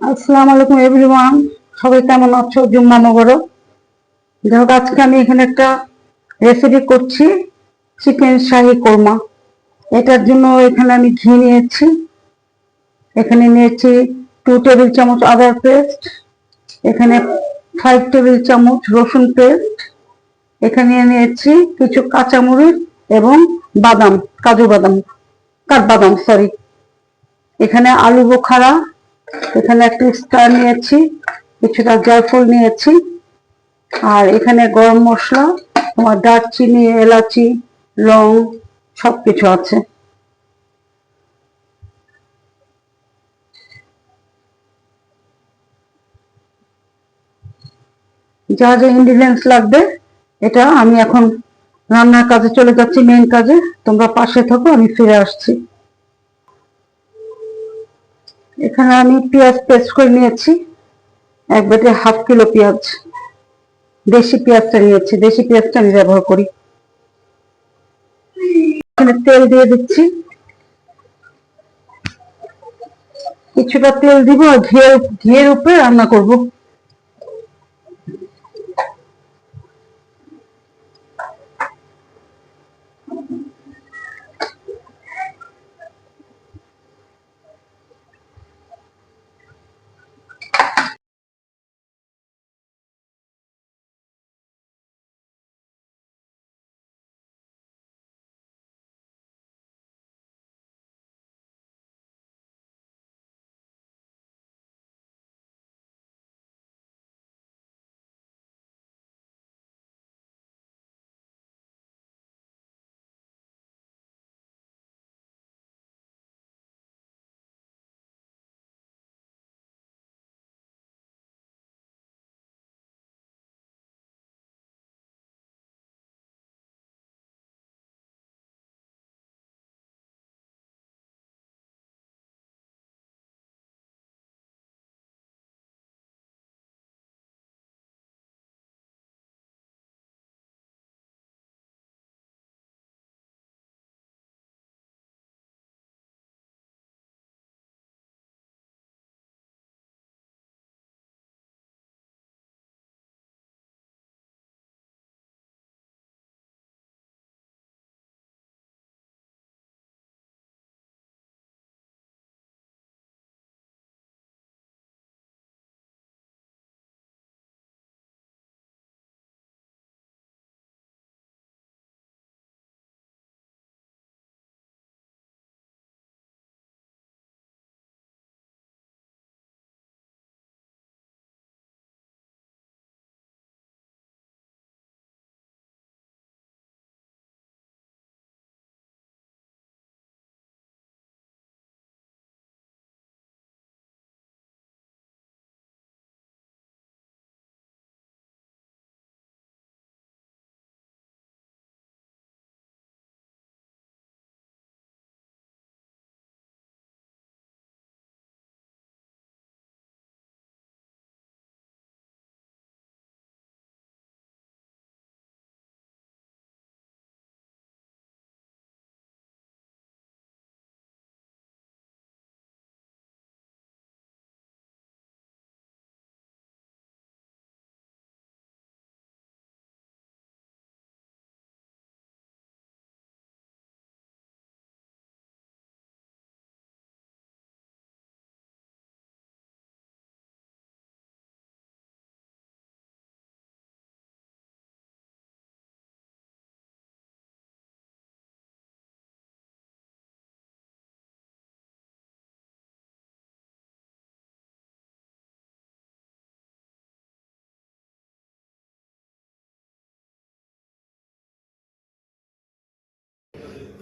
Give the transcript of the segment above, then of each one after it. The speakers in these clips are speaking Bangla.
আসসালামু আলাইকুম এভরিওয়ান। সবাই কেমন আছো? জুম্মা নগরো। দেখো, আজকে আমি এখানে একটা রেসিপি করছি, চিকেন শাহি কোরমা। এটার জন্য এখানে আমি ঘি নিয়েছি, এখানে নিয়েছি 2 টেবিল চামচ আদার পেস্ট, এখানে 5 টেবিল চামচ রসুন পেস্ট, এখানে নিয়েছি কিছু কাঁচামরিচ এবং বাদাম, কাজু বাদাম, কাঠবাদাম সরি, এখানে আলু বোখারা, এখানে একটি স্টার নিয়েছি, কিছুটা জয়ফল নিয়েছি, আর এখানে গরম মশলা, তোমার দারচিনি, এলাচি, লং সবকিছু আছে। যা যা ইনগ্রিডিয়েন্টস লাগবে এটা আমি এখন রান্নার কাজে চলে যাচ্ছি, মেইন কাজে। তোমরা পাশে থাকো, আমি ফিরে আসছি। এখানে আমি পেঁয়াজ পেস্ট করে নিয়েছি, এক বেটে 1/2 কিলো পেঁয়াজ। দেশি পেঁয়াজটা নিয়েছি, দেশি পেঁয়াজটা আমি ব্যবহার করি। এখানে তেল দিয়ে দিচ্ছি, কিছুটা তেল দিব আর ঘিয়ের উপরে রান্না করব।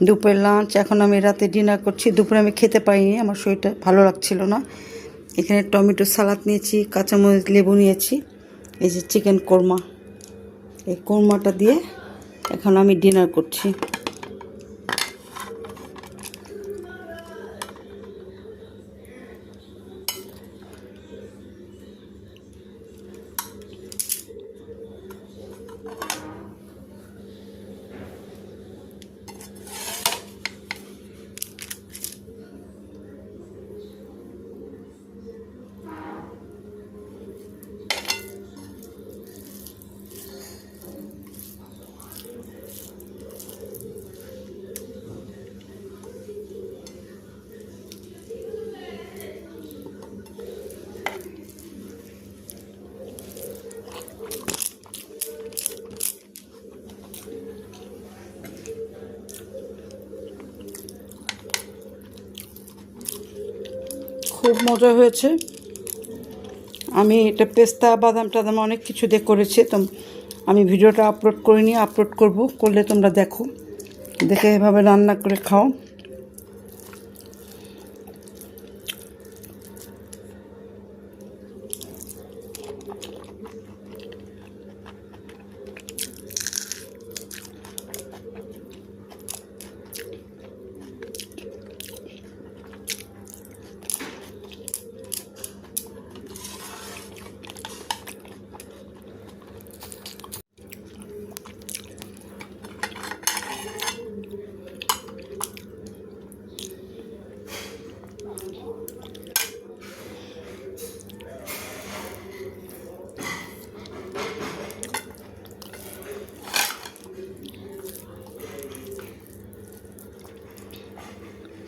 দুপুরের লাঞ্চ, এখন আমি রাতে ডিনার করছি। দুপুরে আমি খেতে পাইনি, আমার শরীরটা ভালো লাগছিল না। এখানে টমেটো সালাদ নিয়েছি, কাঁচামরিচ, লেবু নিয়েছি। এই যে চিকেন কোরমা, এই কোরমাটা দিয়ে এখন আমি ডিনার করছি। খুব মজা হয়েছে। আমি এটা পেস্তা বাদাম টাদাম অনেক কিছু দিয়ে করেছি, তো আমি ভিডিওটা আপলোড করিনি, আপলোড করলে তোমরা দেখো, দেখে এভাবে রান্না করে খাও।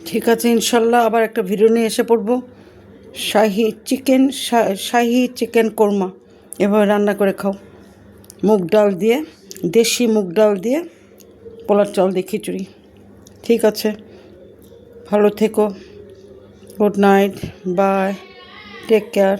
ঠিক আছে, ইনশাল্লাহ আবার একটা ভিডিও নিয়ে এসে পড়বো। শাহি চিকেন কোরমা এভাবে রান্না করে খাও, মুগ ডাল দিয়ে, দেশি মুগ ডাল দিয়ে, পোলার চাল দিয়ে খিচুড়ি। ঠিক আছে, ভালো থেকো, good night, bye, take care.